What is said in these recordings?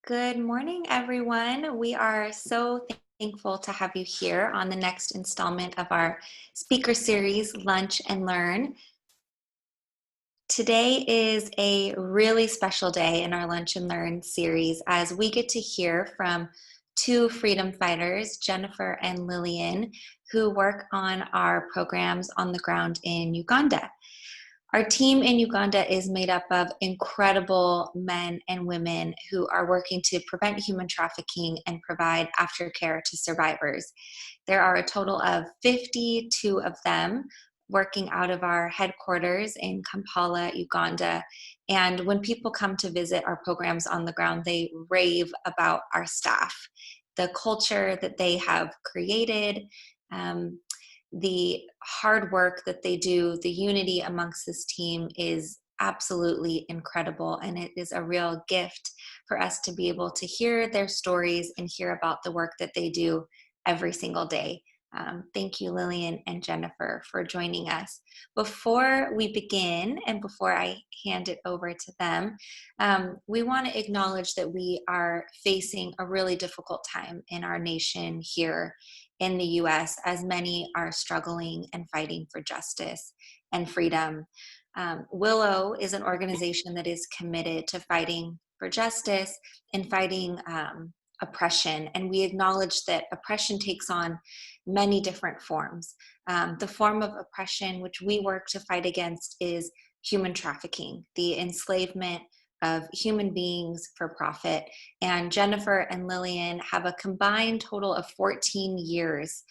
Good morning, everyone. We are so thankful to have you here on the next installment of our speaker series, Lunch and Learn. Today is a really special day in our Lunch and Learn series as we get to hear from two freedom fighters, Jennifer and Lillian, who work on our programs on the ground in Uganda. Our team in Uganda is made up of incredible men and women who are working to prevent human trafficking and provide aftercare to survivors. There are a total of 52 of them working out of our headquarters in Kampala, Uganda. And when people come to visit our programs on the ground, they rave about our staff, the culture that they have created, the hard work that they do, the unity amongst this team is absolutely incredible. And it is a real gift for us to be able to hear their stories and hear about the work that they do every single day. Thank you, Lillian and Jennifer, for joining us. Before we begin and before I hand it over to them, we want to acknowledge that we are facing a really difficult time in our nation here in the US, as many are struggling and fighting for justice and freedom. Willow is an organization that is committed to fighting for justice and fighting oppression. And we acknowledge that oppression takes on many different forms. The form of oppression which we work to fight against is human trafficking, the enslavement of human beings for profit. And Jennifer and Lillian have a combined total of 14 years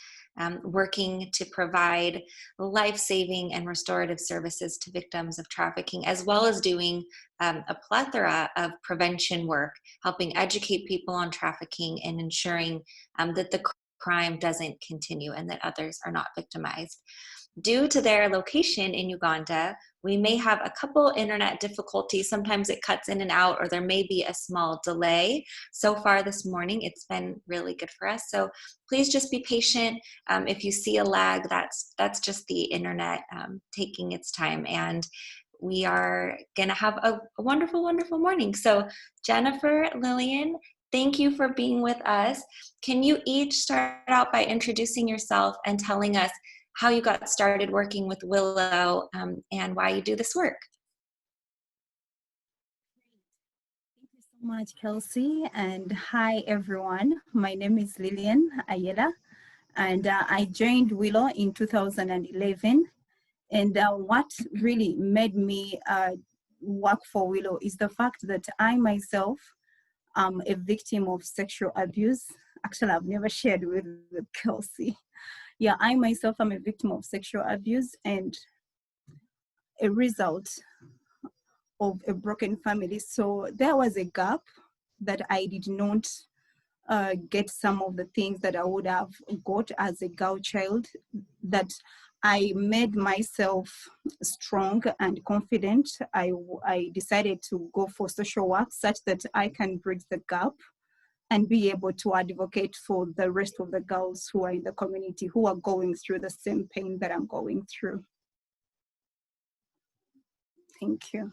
working to provide life-saving and restorative services to victims of trafficking, as well as doing a plethora of prevention work, helping educate people on trafficking and ensuring that the crime doesn't continue and that others are not victimized. Due to their location in Uganda, we may have a couple internet difficulties. Sometimes it cuts in and out, or there may be a small delay. So far this morning, it's been really good for us. So please just be patient. If you see a lag, that's just the internet taking its time. And we are going to have a wonderful, wonderful morning. So Jennifer, Lillian, thank you for being with us. Can you each start out by introducing yourself and telling us how you got started working with Willow and why you do this work? Thank you so much, Kelsey. And hi, everyone. My name is Lillian Ayala, and I joined Willow in 2011. And what really made me work for Willow is the fact that I myself am a victim of sexual abuse. Actually, I've never shared with Kelsey. Yeah, I myself am a victim of sexual abuse and a result of a broken family. So there was a gap that I did not get some of the things that I would have got as a girl child, that I made myself strong and confident. I decided to go for social work such that I can bridge the gap and be able to advocate for the rest of the girls who are in the community who are going through the same pain that I'm going through. Thank you.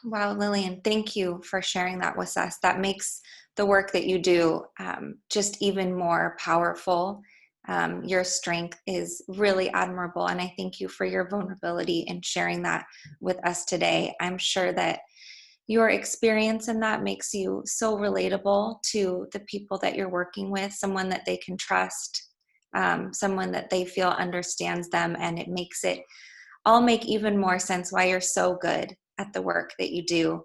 Wow, Lillian, thank you for sharing that with us. That makes the work that you do just even more powerful. Your strength is really admirable, and I thank you for your vulnerability in sharing that with us today. I'm sure that your experience in that makes you so relatable to the people that you're working with, someone that they can trust, someone that they feel understands them, and it makes it all make even more sense why you're so good at the work that you do.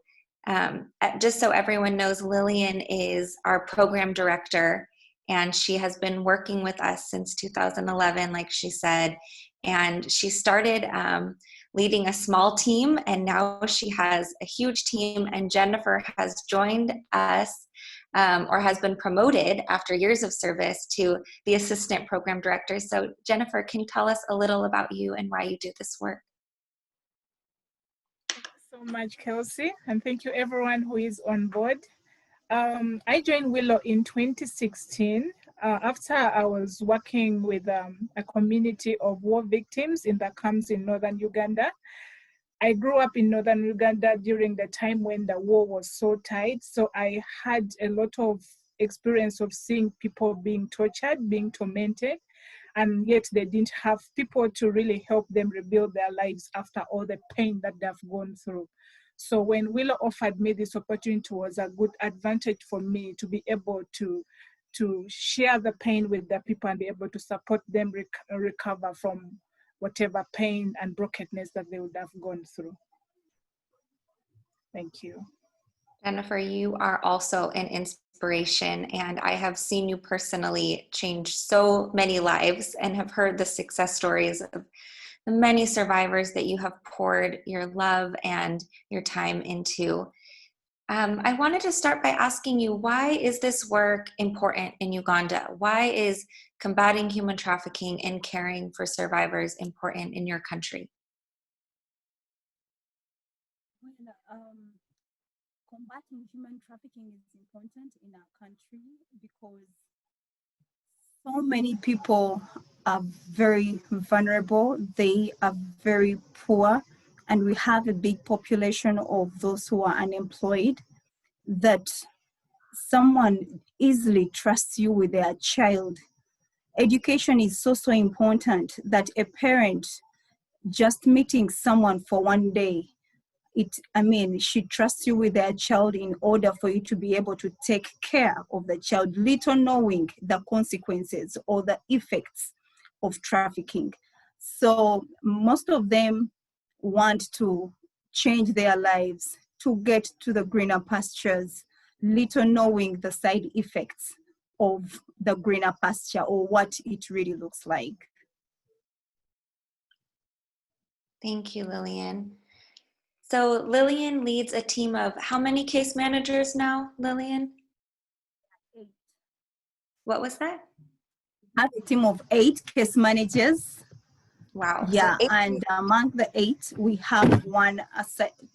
Just so everyone knows, Lillian is our program director, and she has been working with us since 2011, like she said, and she started leading a small team, and now she has a huge team, and Jennifer has joined us or has been promoted after years of service to the assistant program director. So Jennifer, can you tell us a little about you and why you do this work? Thank you so much, Kelsey, and thank you everyone who is on board. I joined Willow in 2016 after I was working with a community of war victims in the camps in northern Uganda. I grew up in northern Uganda during the time when the war was so tight. So I had a lot of experience of seeing people being tortured, being tormented, and yet they didn't have people to really help them rebuild their lives after all the pain that they've gone through. So when Willow offered me this opportunity, it was a good advantage for me to be able to share the pain with the people and be able to support them recover from whatever pain and brokenness that they would have gone through. Thank you. Jennifer, you are also an inspiration, and I have seen you personally change so many lives and have heard the success stories of the many survivors that you have poured your love and your time into. I wanted to start by asking you, why is this work important in Uganda? Why is combating human trafficking and caring for survivors important in your country? Well, combating human trafficking is important in our country because so many people are very vulnerable, they are very poor, and we have a big population of those who are unemployed, that someone easily trusts you with their child. Education is so important that a parent just meeting someone for one day, she trusts you with their child in order for you to be able to take care of the child, little knowing the consequences or the effects of trafficking. So most of them want to change their lives to get to the greener pastures, little knowing the side effects of the greener pasture or what it really looks like. Thank you, Lillian. So Lillian leads a team of how many case managers now, Lillian? 8. What was that? I have a team of 8 case managers. Wow. Yeah, So and among the 8, we have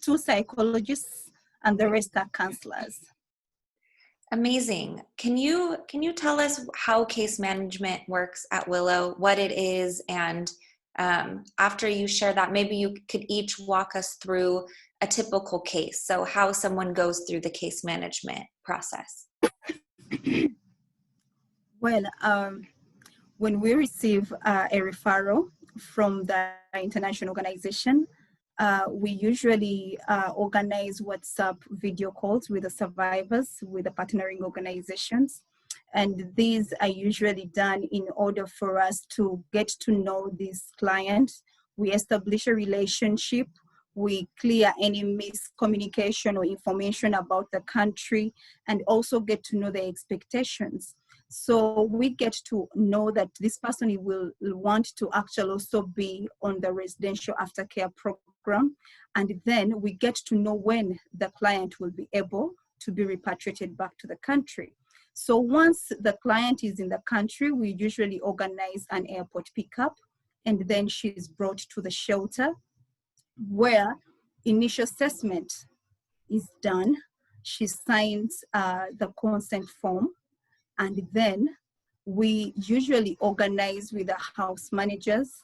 2 psychologists, and the rest are counselors. amazing. Can you tell us how case management works at Willow, what it is, and after you share that, maybe you could each walk us through a typical case. So how someone goes through the case management process. Well, when we receive a referral from the international organization, we usually organize WhatsApp video calls with the survivors, with the partnering organizations. And these are usually done in order for us to get to know these clients. We establish a relationship. We clear any miscommunication or information about the country, and also get to know their expectations. So we get to know that this person will want to actually also be on the residential aftercare program. And then we get to know when the client will be able to be repatriated back to the country. So once the client is in the country, we usually organize an airport pickup, and then she's brought to the shelter where initial assessment is done. She signs the consent form, and then we usually organize with the house managers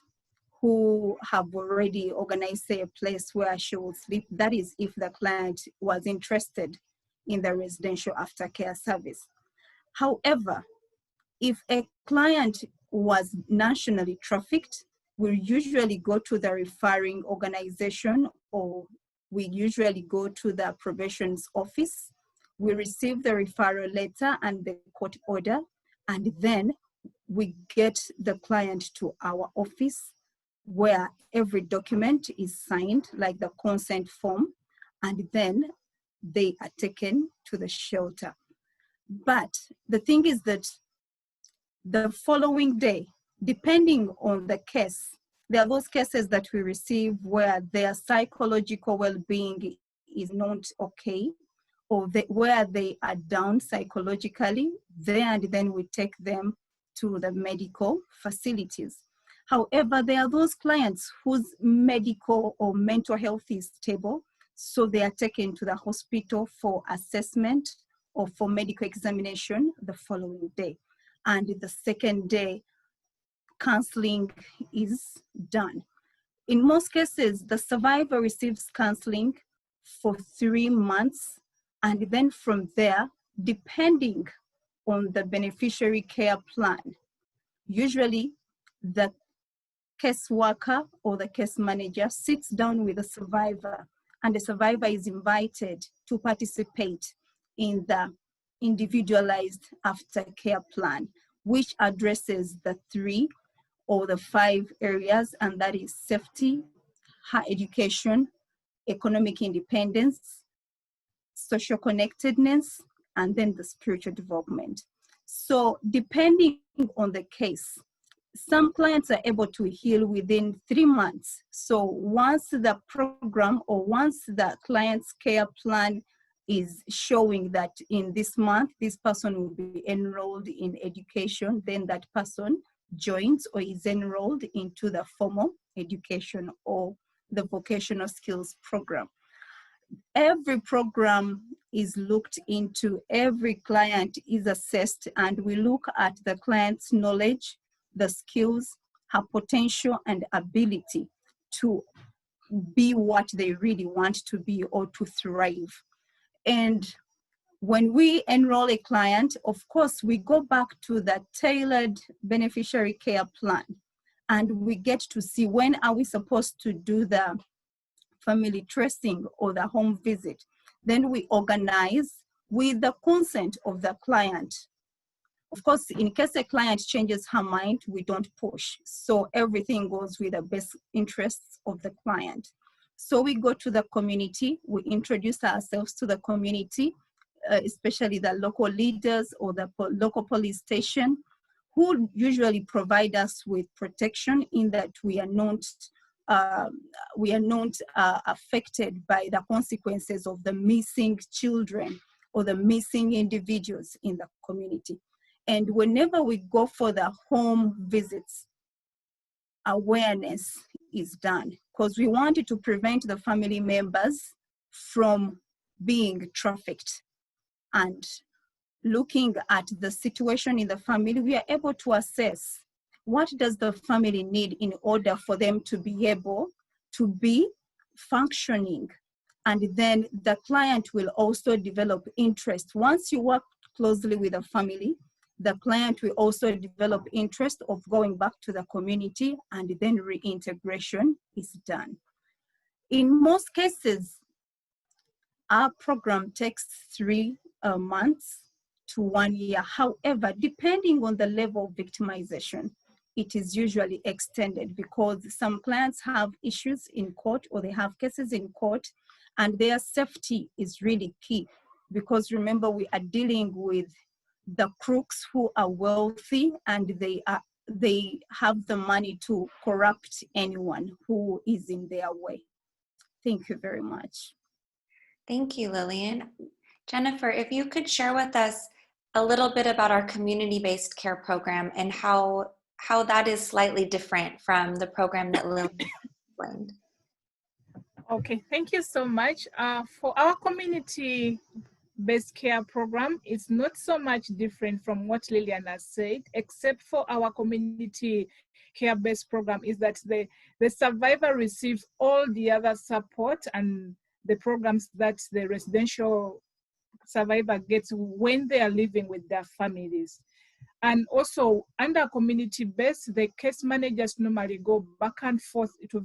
who have already organized, say, a place where she will sleep. That is if the client was interested in the residential aftercare service. However, if a client was nationally trafficked, we usually go to the referring organization, or we usually go to the probation's office. We receive the referral letter and the court order, and then we get the client to our office where every document is signed, like the consent form, and then they are taken to the shelter. But the thing is that the following day, depending on the case, there are those cases that we receive where their psychological well-being is not okay, or where they are down psychologically, and then we take them to the medical facilities. However, there are those clients whose medical or mental health is stable, so they are taken to the hospital for assessment or for medical examination the following day. And the second day, counseling is done. In most cases, the survivor receives counseling for 3 months, and then from there, depending on the beneficiary care plan, usually the caseworker or the case manager sits down with the survivor, and the survivor is invited to participate in the individualized aftercare plan, which addresses the 3 or the 5 areas, and that is safety, higher education, economic independence, social connectedness, and then the spiritual development. So depending on the case, some clients are able to heal within 3 months. So once the program or once the client's care plan is showing that in this month, this person will be enrolled in education, then that person joins or is enrolled into the formal education or the vocational skills program. Every program is looked into, every client is assessed, and we look at the client's knowledge, the skills, her potential and ability to be what they really want to be or to thrive. And when we enroll a client, of course, we go back to the tailored beneficiary care plan, and we get to see when are we supposed to do the family tracing or the home visit. Then we organize with the consent of the client. Of course, in case a client changes her mind, we don't push. So everything goes with the best interests of the client. So we go to the community, we introduce ourselves to the community, especially the local leaders or the local police station, who usually provide us with protection in that we are not affected by the consequences of the missing children or the missing individuals in the community. And whenever we go for the home visits, awareness is done because we wanted to prevent the family members from being trafficked. And looking at the situation in the family, we are able to assess what does the family need in order for them to be able to be functioning. And then the client will also develop interest. Once you work closely with the family, the client will also develop interest of going back to the community, and then reintegration is done. In most cases, our program takes 3 months to 1 year. However, depending on the level of victimization, it is usually extended because some clients have issues in court or they have cases in court, and their safety is really key because remember, we are dealing with the crooks who are wealthy, and they have the money to corrupt anyone who is in their way. Thank you very much. Thank you, Lillian. Jennifer, if you could share with us a little bit about our community-based care program and how that is slightly different from the program that Lillian explained. Okay, thank you so much. For our community-based care program, it's not so much different from what Lillian has said, except for our community care-based program is that the survivor receives all the other support and the programs that the residential survivor gets when they are living with their families. And also under community-based, the case managers normally go back and forth to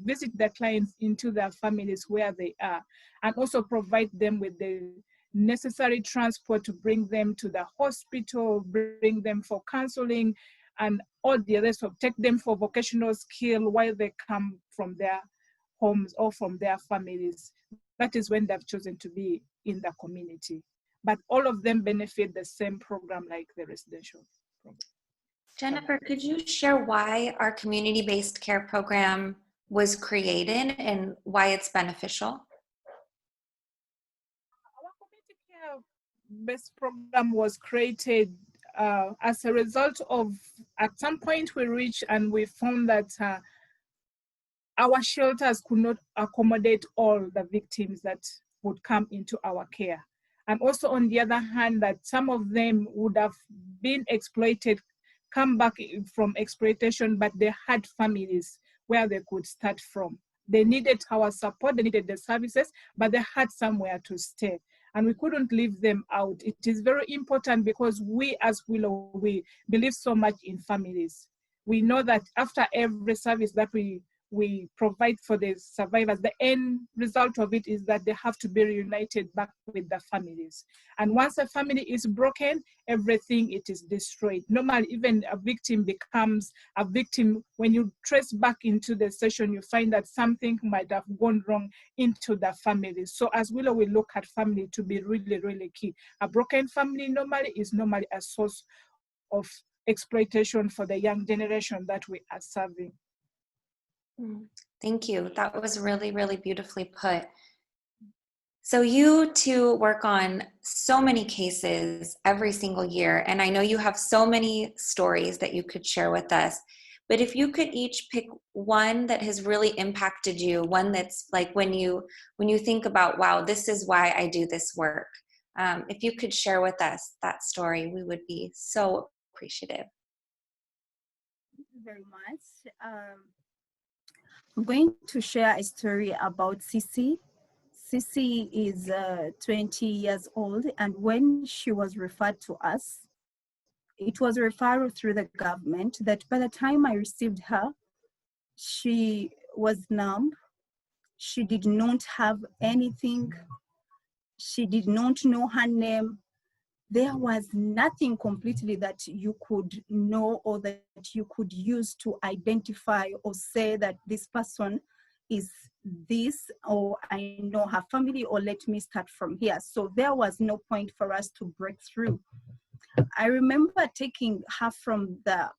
visit the clients into their families where they are, and also provide them with the necessary transport to bring them to the hospital, bring them for counseling, and all the others, so take them for vocational skill while they come from their homes or from their families. That is when they've chosen to be in the community. But all of them benefit the same program like the residential program. Jennifer, could you share why our community-based care program was created and why it's beneficial? Our community care-based program was created as a result of, at some point we reached and we found that our shelters could not accommodate all the victims that would come into our care. And also on the other hand, that some of them would have been exploited, come back from exploitation, but they had families where they could start from. They needed our support, they needed the services, but they had somewhere to stay. And we couldn't leave them out. It is very important because we as Willow, we believe so much in families. We know that after every service that we provide for the survivors, the end result of it is that they have to be reunited back with their families. And once a family is broken, everything, it is destroyed. Normally, even a victim becomes a victim. When you trace back into the session, you find that something might have gone wrong into the family. So as Willow, we look at family to be really, really key. A broken family normally is normally a source of exploitation for the young generation that we are serving. Thank you. That was really, really beautifully put. So you two work on so many cases every single year, and I know you have so many stories that you could share with us. But if you could each pick one that has really impacted you, one that's like when you think about, wow, this is why I do this work. If you could share with us that story, we would be so appreciative. Thank you very much. I'm going to share a story about Sisi. Sisi is 20 years old, and when she was referred to us, it was a referral through the government that by the time I received her, she was numb. She did not have anything. She did not know her name. There was nothing completely that you could know or that you could use to identify or say that this person is this, or I know her family, or let me start from here. So there was no point for us to break through. I remember taking her from the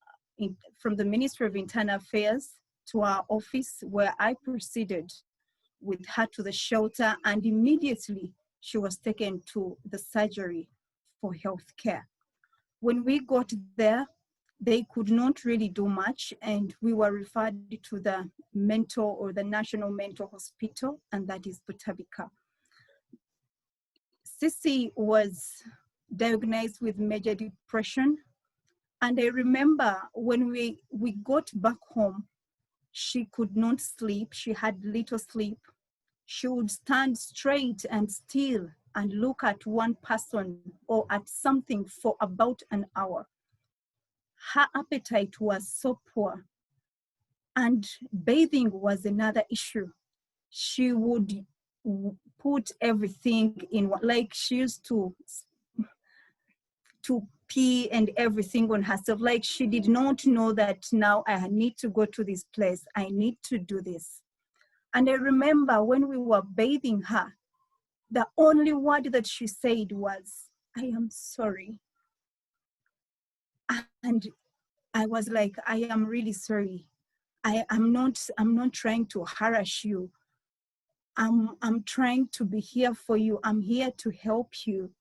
Ministry of Internal Affairs to our office, where I proceeded with her to the shelter, and immediately she was taken to the surgery for health care. When we got there, they could not really do much, and we were referred to the mental or the National Mental Hospital, and that is Butabika. Sisi was diagnosed with major depression, and I remember when we got back home, she could not sleep. She had little sleep. She would stand straight and still and look at one person or at something for about an hour. Her appetite was so poor, and bathing was another issue. She would put everything in, like she used to pee and everything on herself. Like she did not know that now I need to go to this place. I need to do this. And I remember when we were bathing her, the only word that she said was, "I am sorry." And I was like, "I am really sorry. I'm not trying to harass you. I'm trying to be here for you. I'm here to help you."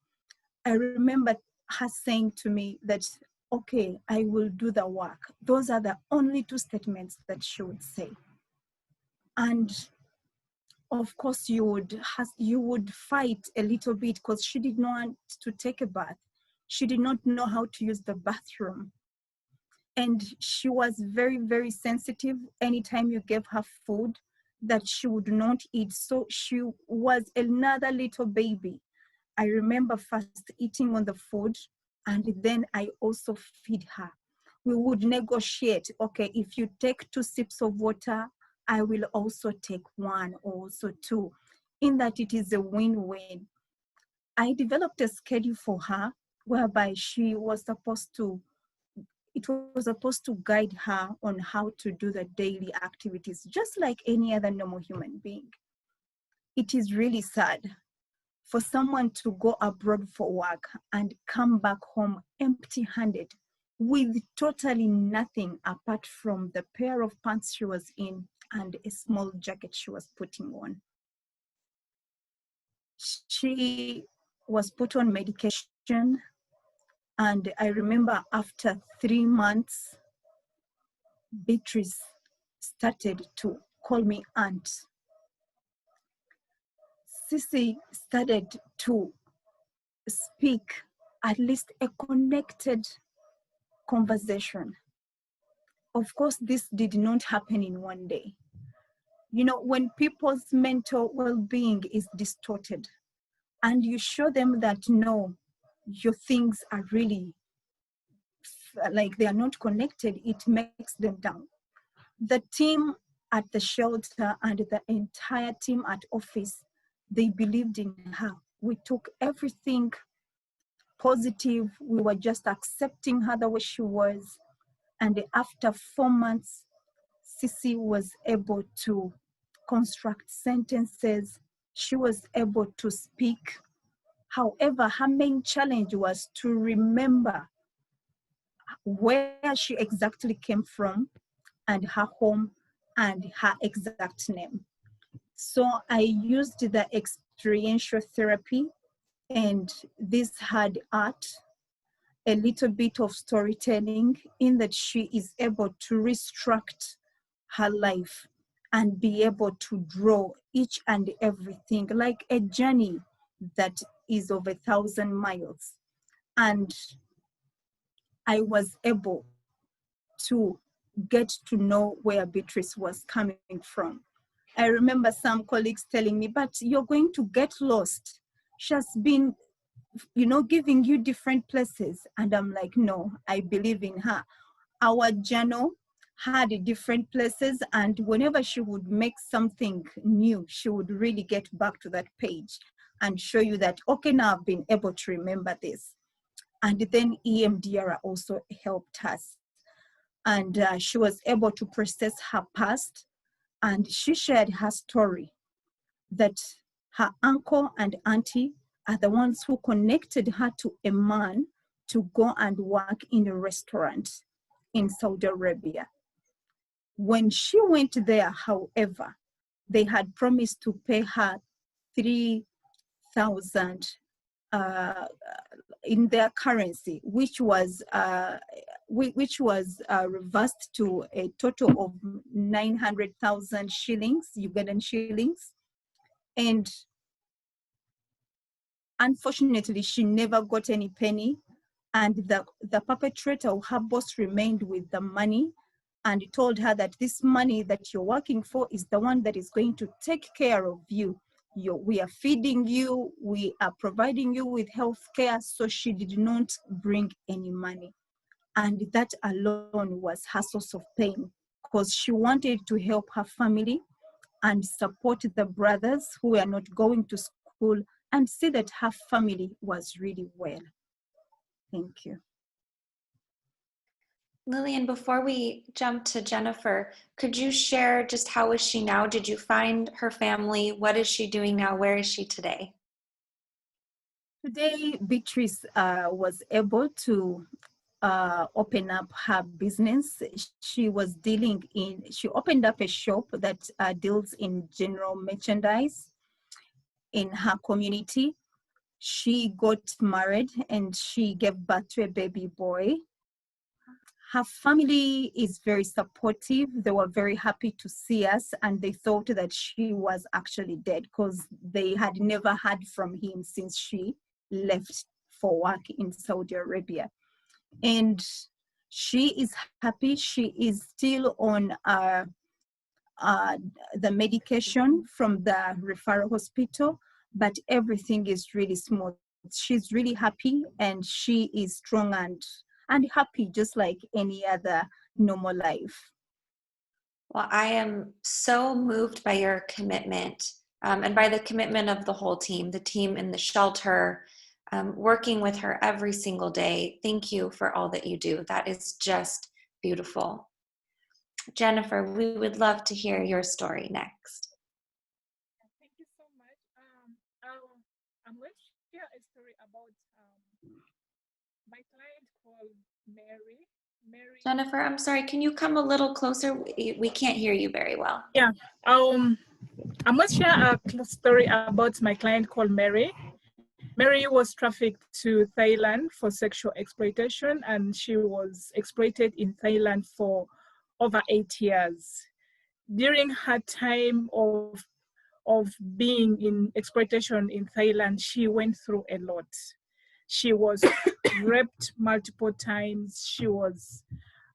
I remember her saying to me that, "Okay, I will do the work." Those are the only two statements that she would say. And of course, you would fight a little bit because she did not want to take a bath. She did not know how to use the bathroom. And she was very, very sensitive. Anytime you gave her food, that she would not eat. So she was another little baby. I remember first eating on the food, and then I also feed her. We would negotiate, okay, if you take 2 sips of water, I will also take 1 or also 2, in that it is a win-win. I developed a schedule for her whereby it was supposed to guide her on how to do the daily activities, just like any other normal human being. It is really sad for someone to go abroad for work and come back home empty-handed with totally nothing apart from the pair of pants she was in and a small jacket she was putting on. She was put on medication, and I remember after 3 months, Beatrice started to call me aunt. Sisi started to speak at least a connected conversation. of course, this did not happen in one day. You know, when people's mental well-being is distorted and you show them that no, your things are really like they are not connected, it makes them down. The team at the shelter and the entire team at office, they believed in her. We took everything positive. We were just accepting her the way she was. And after 4 months, Sissy was able to construct sentences. She was able to speak. However, her main challenge was to remember where she exactly came from and her home and her exact name. So I used the experiential therapy, and this had art, a little bit of storytelling, in that she is able to restruct her life and be able to draw each and everything like a journey that is of 1,000 miles. And I was able to get to know where Beatrice was coming from. I remember some colleagues telling me, but you're going to get lost. She has been, you know, giving you different places. And I'm like, no, I believe in her. Our journal had different places, and whenever she would make something new, she would really get back to that page and show you that, okay, now I've been able to remember this. And then EMDR also helped us. And she was able to process her past, and she shared her story that her uncle and auntie are the ones who connected her to a man to go and work in a restaurant in Saudi Arabia. When she went there, however, they had promised to pay her 3,000 in their currency, which was reversed to a total of 900,000 shillings, Ugandan shillings. And unfortunately, she never got any penny. And the perpetrator, her boss, remained with the money and told her that this money that you're working for is the one that is going to take care of you. We are feeding you, we are providing you with health care. So she did not bring any money. And that alone was her source of pain, because she wanted to help her family and support the brothers who were not going to school and see that her family was really well. Thank you. Lillian, before we jump to Jennifer, could you share just how is she now? Did you find her family? What is she doing now? Where is she today? Today, Beatrice was able to open up her business. She opened up a shop that deals in general merchandise in her community. She got married and she gave birth to a baby boy. Her family is very supportive. They were very happy to see us, and they thought that she was actually dead because they had never heard from him since she left for work in Saudi Arabia. And she is happy. She is still on the medication from the referral hospital, but everything is really smooth. She's really happy, and she is strong and happy, just like any other normal life. Well, I am so moved by your commitment and by the commitment of the whole team, the team in the shelter, working with her every single day. Thank you for all that you do. That is just beautiful. Jennifer, we would love to hear your story next. Thank you so much. I'm going to share a story about my client called Mary. Jennifer, I'm sorry, can you come a little closer? We can't hear you very well. Yeah. I'm going to share a story about my client called Mary. Mary was trafficked to Thailand for sexual exploitation, and she was exploited in Thailand for over 8 years. During her time of being in exploitation in Thailand, she went through a lot. She was raped multiple times. She was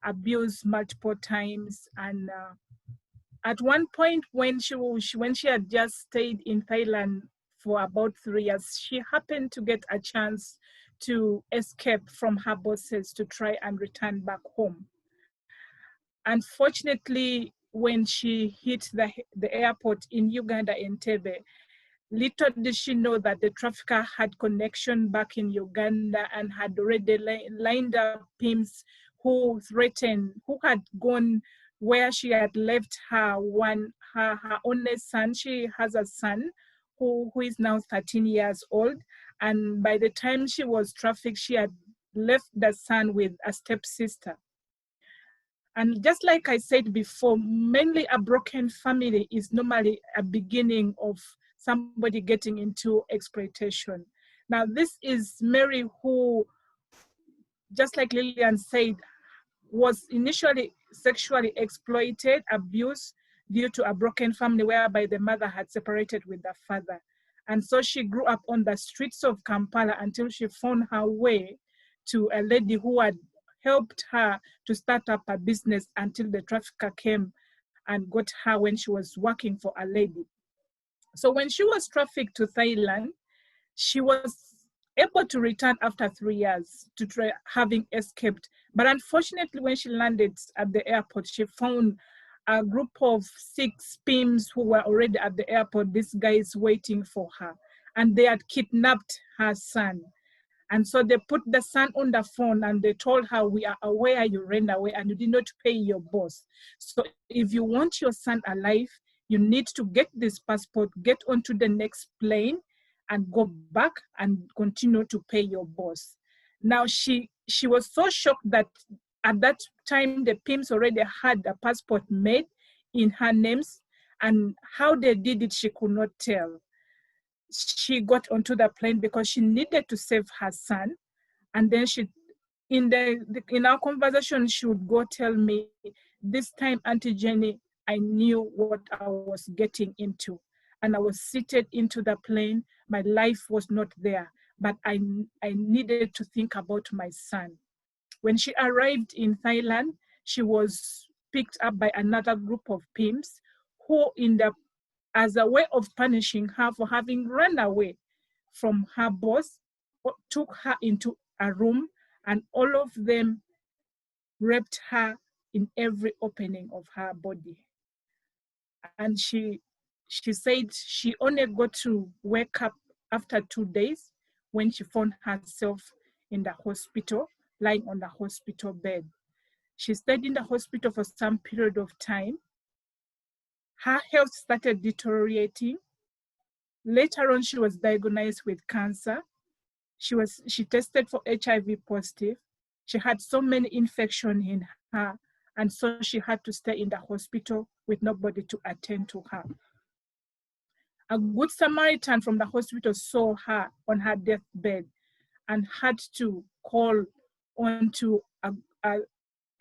abused multiple times. And at one point, when she had just stayed in Thailand for about 3 years, she happened to get a chance to escape from her bosses to try and return back home. Unfortunately, when she hit the airport in Uganda, Entebbe, little did she know that the trafficker had connection back in Uganda and had already lined up pimps who had gone where she had left her only son. She has a son who is now 13 years old. And by the time she was trafficked, she had left the son with a stepsister. And just like I said before, mainly a broken family is normally a beginning of somebody getting into exploitation. Now, this is Mary who, just like Lillian said, was initially sexually exploited, abused due to a broken family whereby the mother had separated with the father. And so she grew up on the streets of Kampala until she found her way to a lady who had helped her to start up a business until the trafficker came and got her when she was working for a lady. So when she was trafficked to Thailand, she was able to return after 3 years to try having escaped. But unfortunately, when she landed at the airport, she found a group of 6 pimps who were already at the airport. These guys waiting for her, and they had kidnapped her son. And so they put the son on the phone and they told her, we are aware you ran away and you did not pay your boss. So if you want your son alive, you need to get this passport, get onto the next plane and go back and continue to pay your boss. Now she was so shocked that at that time the pimps already had a passport made in her names, and how they did it, she could not tell. She got onto the plane because she needed to save her son. And then in our conversation, she would go tell me, this time, Auntie Jenny, I knew what I was getting into. And I was seated into the plane. My life was not there, but I needed to think about my son. When she arrived in Thailand, she was picked up by another group of pimps who, as a way of punishing her for having run away from her boss, took her into a room, and all of them raped her in every opening of her body. And she said she only got to wake up after 2 days when she found herself in the hospital, lying on the hospital bed. She stayed in the hospital for some period of time. Her health started deteriorating. Later on, she was diagnosed with cancer. She tested for HIV positive. She had so many infections in her, and so she had to stay in the hospital with nobody to attend to her. A good Samaritan from the hospital saw her on her deathbed and had to call on to a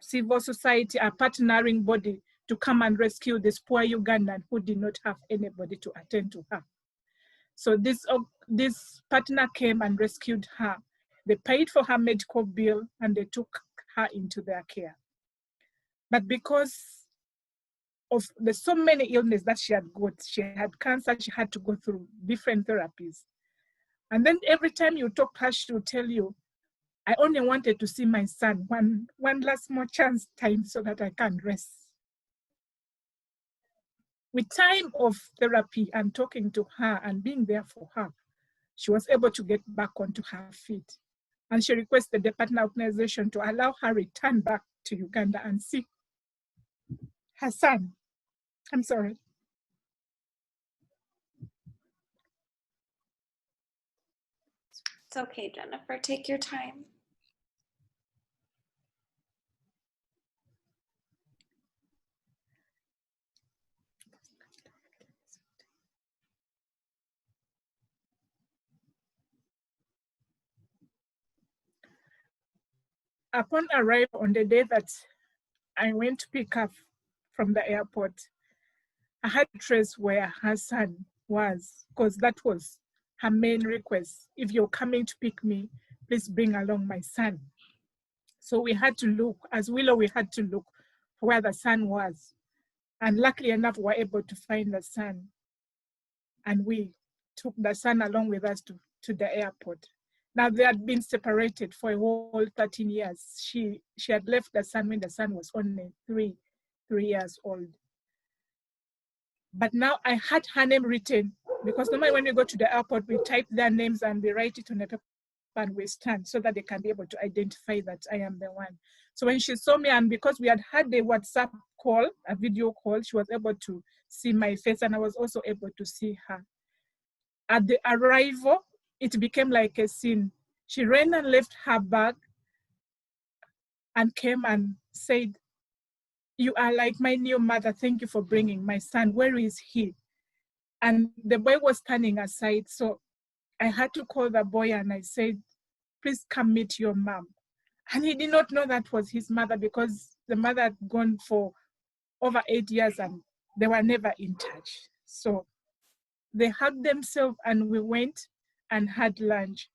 civil society, a partnering body, to come and rescue this poor Ugandan who did not have anybody to attend to her. So this partner came and rescued her. They paid for her medical bill and they took her into their care. But because of the so many illness that she had got, she had cancer, she had to go through different therapies. And then every time you talk to her, she will tell you, I only wanted to see my son one last more chance time so that I can rest. With time of therapy and talking to her and being there for her, she was able to get back onto her feet. And she requested the partner organization to allow her return back to Uganda and see her son. I'm sorry. It's okay, Jennifer. Take your time. Upon arrival on the day that I went to pick up from the airport, I had to trace where her son was, because that was her main request. If you're coming to pick me, please bring along my son. So we had to look, as Willow, we had to look where the son was. And luckily enough, we were able to find the son. And we took the son along with us to the airport. Now, they had been separated for a whole 13 years. She had left the son when the son was only three years old. But now I had her name written, because normally when we go to the airport, we type their names and we write it on a paper and we stand so that they can be able to identify that I am the one. So when she saw me, and because we had had a WhatsApp call, a video call, she was able to see my face and I was also able to see her. At the arrival, it became like a scene. She ran and left her bag and came and said, "You are like my new mother. Thank you for bringing my son. Where is he?" And the boy was standing aside. So I had to call the boy and I said, "Please come meet your mom." And he did not know that was his mother, because the mother had gone for over 8 years and they were never in touch. So they hugged themselves and we went and had lunch.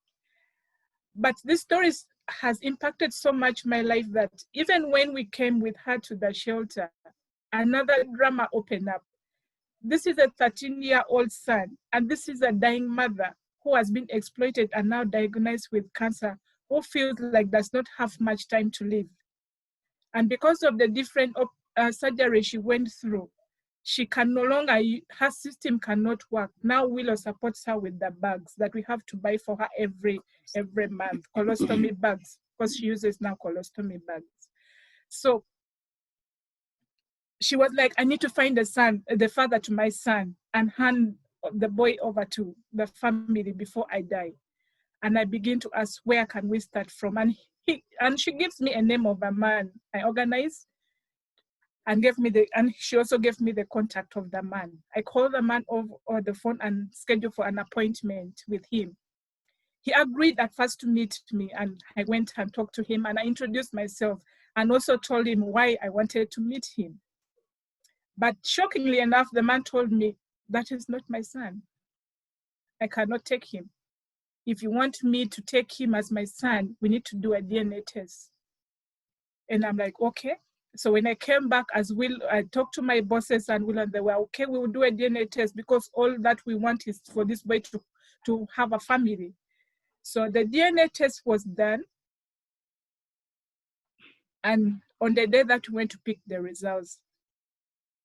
But this story has impacted so much my life that even when we came with her to the shelter, another drama opened up. This is a 13-year-old son, and this is a dying mother who has been exploited and now diagnosed with cancer, who feels like does not have much time to live. And because of the different surgery she went through, she can no longer, her system cannot work. Now Willow supports her with the bags that we have to buy for her every month, colostomy bags, because she uses now colostomy bags. So she was like, "I need to find the father to my son and hand the boy over to the family before I die." And I begin to ask, where can we start from? And she gives me a name of a man I organize, and she also gave me the contact of the man. I called the man over the phone and scheduled for an appointment with him. He agreed at first to meet me, and I went and talked to him and I introduced myself and also told him why I wanted to meet him. But shockingly enough, the man told me, "That is not my son. I cannot take him. If you want me to take him as my son, we need to do a DNA test." And I'm like, okay. So when I came back, I talked to my bosses and Will, and they were okay, we will do a DNA test, because all that we want is for this boy to have a family. So the DNA test was done. And on the day that we went to pick the results,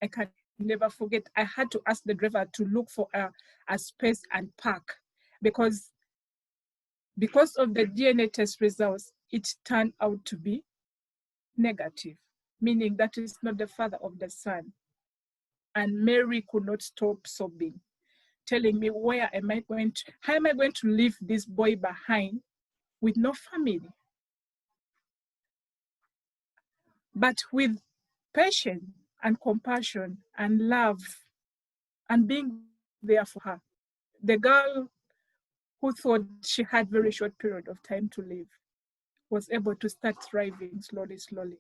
I can never forget, I had to ask the driver to look for a space and park, because of the DNA test results, it turned out to be negative, meaning that is not the father of the son. And Mary could not stop sobbing, telling me, how am I going to leave this boy behind with no family? But with patience and compassion and love and being there for her, the girl who thought she had very short period of time to live was able to start thriving slowly.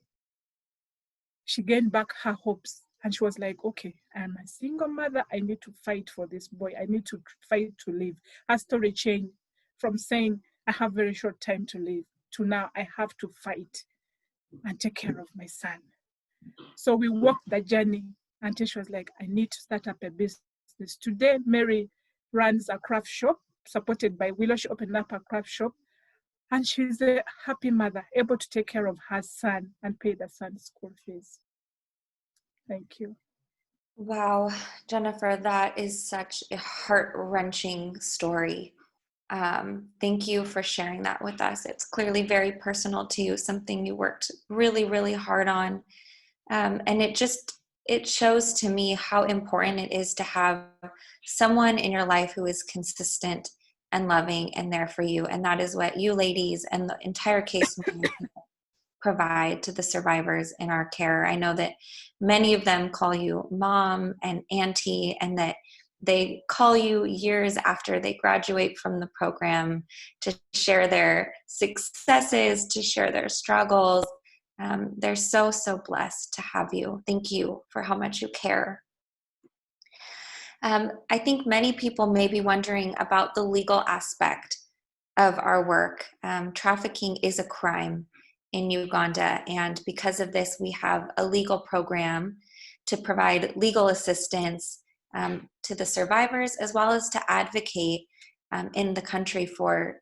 She gained back her hopes and she was like, okay, I'm a single mother. I need to fight for this boy. I need to fight to live. Her story changed from saying, I have very short time to live, to now I have to fight and take care of my son. So we walked the journey until she was like, I need to start up a business. Today, Mary runs a craft shop supported by Willow. She opened up a craft shop and she's a happy mother, able to take care of her son and pay the son's school fees. Thank you. Wow, Jennifer, that is such a heart-wrenching story. Thank you for sharing that with us. It's clearly very personal to you, something you worked really, really hard on. And it shows to me how important it is to have someone in your life who is consistent and loving and there for you. And that is what you ladies and the entire case provide to the survivors in our care. I know that many of them call you mom and auntie, and that they call you years after they graduate from the program to share their successes, to share their struggles. They're so, so blessed to have you. Thank you for how much you care. I think many people may be wondering about the legal aspect of our work. Trafficking is a crime, in Uganda. And because of this, we have a legal program to provide legal assistance to the survivors, as well as to advocate in the country for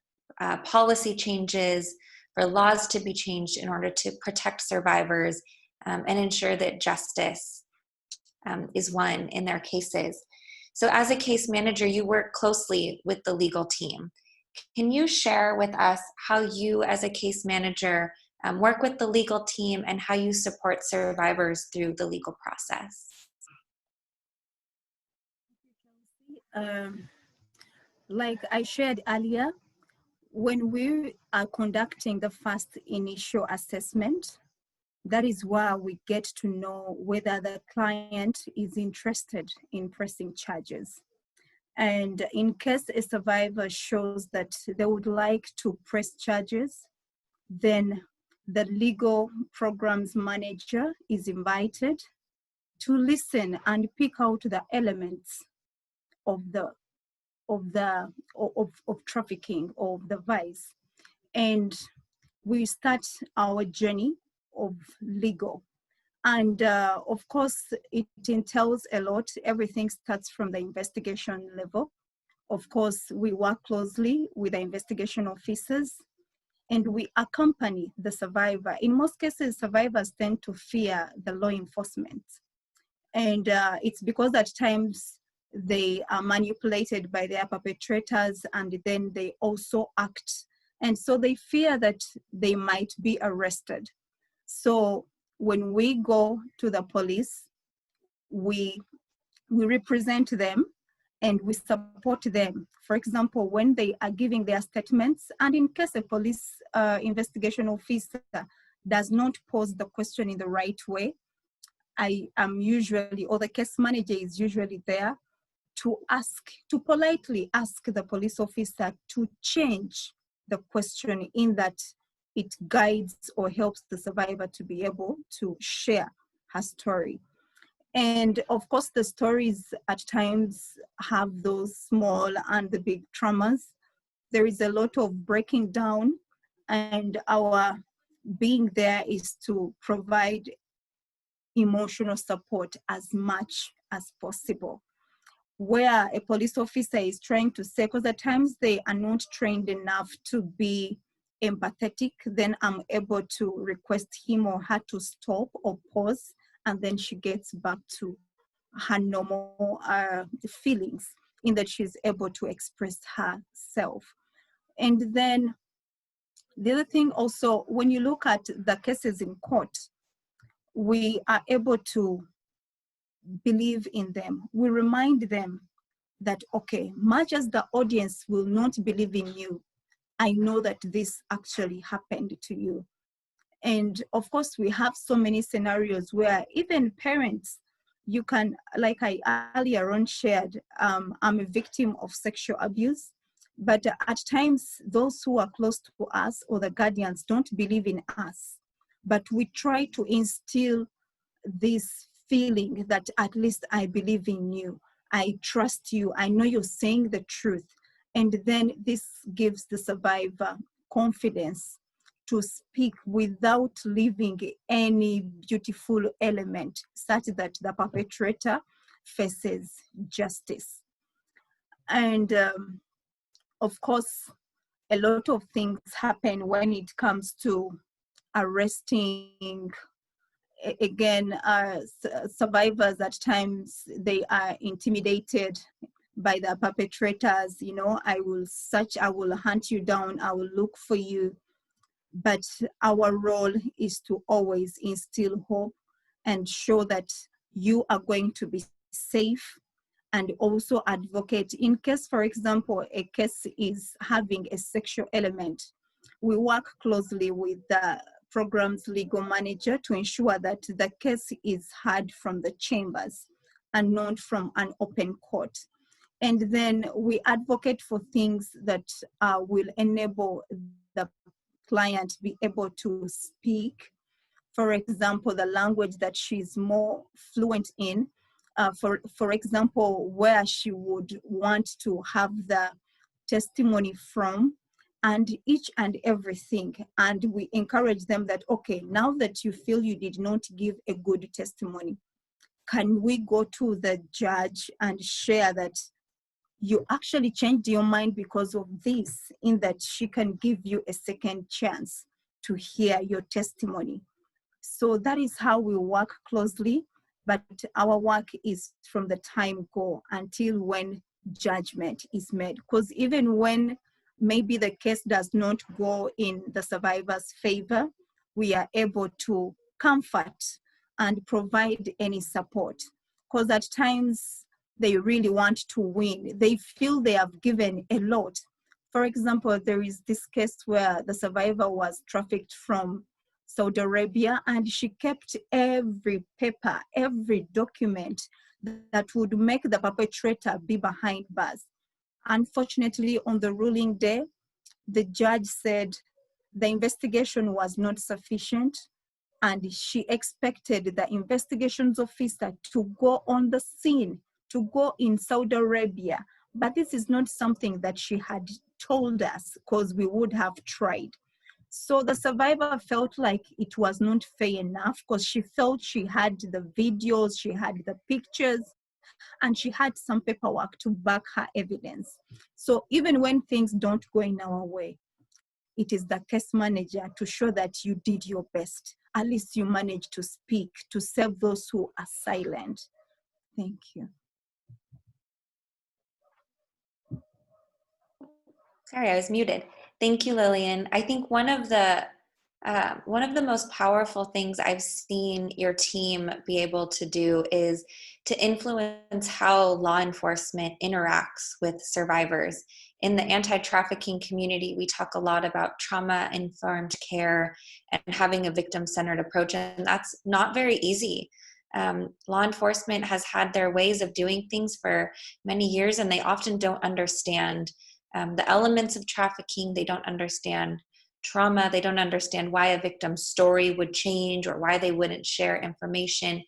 policy changes, for laws to be changed in order to protect survivors and ensure that justice is won in their cases. So as a case manager, you work closely with the legal team. Can you share with us how you as a case manager work with the legal team and how you support survivors through the legal process? Like I shared earlier, when we are conducting the first initial assessment, that is where we get to know whether the client is interested in pressing charges. And in case a survivor shows that they would like to press charges, then the legal programs manager is invited to listen and pick out the elements of trafficking, of the vice. And we start our journey of legal. And of course, it entails a lot. Everything starts from the investigation level. Of course, we work closely with the investigation officers and we accompany the survivor. In most cases, survivors tend to fear the law enforcement. And it's because at times they are manipulated by their perpetrators and then they also act. And so they fear that they might be arrested. So when we go to the police, we represent them and we support them. For example, when they are giving their statements, and in case a police investigation officer does not pose the question in the right way, I am usually, or the case manager is usually there to politely ask the police officer to change the question in that it guides or helps the survivor to be able to share her story. And of course, the stories at times have those small and the big traumas. There is a lot of breaking down, and our being there is to provide emotional support as much as possible. Where a police officer is trying to say, because at times they are not trained enough to be empathetic, then I'm able to request him or her to stop or pause, and then she gets back to her normal feelings in that she's able to express herself. And then the other thing also, when you look at the cases in court, we are able to believe in them. We remind them that, okay, much as the audience will not believe in you, I know that this actually happened to you. And of course, we have so many scenarios where even parents, you can, like I earlier on shared, I'm a victim of sexual abuse, but at times those who are close to us or the guardians don't believe in us, but we try to instill this feeling that at least I believe in you, I trust you, I know you're saying the truth. And then this gives the survivor confidence to speak without leaving any beautiful element such that the perpetrator faces justice. And of course, a lot of things happen when it comes to arresting. Again, survivors at times, they are intimidated by the perpetrators. You know, I will hunt you down, I will look for you. But our role is to always instill hope and show that you are going to be safe, and also advocate in case, for example, a case is having a sexual element. We work closely with the program's legal manager to ensure that the case is heard from the chambers and not from an open court. And then we advocate for things that will enable the client be able to speak, for example, the language that she's more fluent in, for example, where she would want to have the testimony from, and each and everything. And we encourage them that, okay, now that you feel you did not give a good testimony, can we go to the judge and share that you actually changed your mind because of this, in that she can give you a second chance to hear your testimony. So that is how we work closely, but our work is from the time go until when judgment is made. Because even when maybe the case does not go in the survivor's favor, we are able to comfort and provide any support. Because at times they really want to win. They feel they have given a lot. For example, there is this case where the survivor was trafficked from Saudi Arabia, and she kept every paper, every document that would make the perpetrator be behind bars. Unfortunately, on the ruling day, the judge said the investigation was not sufficient, and she expected the investigations officer to go on the scene, to go in Saudi Arabia. But this is not something that she had told us, because we would have tried. So the survivor felt like it was not fair enough, because she felt she had the videos, she had the pictures, and she had some paperwork to back her evidence. So even when things don't go in our way, it is the case manager to show that you did your best. At least you managed to speak, to save those who are silent. Thank you. Sorry, I was muted. Thank you, Lillian. I think one of the most powerful things I've seen your team be able to do is to influence how law enforcement interacts with survivors. In the anti-trafficking community, we talk a lot about trauma-informed care and having a victim-centered approach, and that's not very easy. Law enforcement has had their ways of doing things for many years, and they often don't understand the elements of trafficking. They don't understand trauma. They don't understand why a victim's story would change or why they wouldn't share information.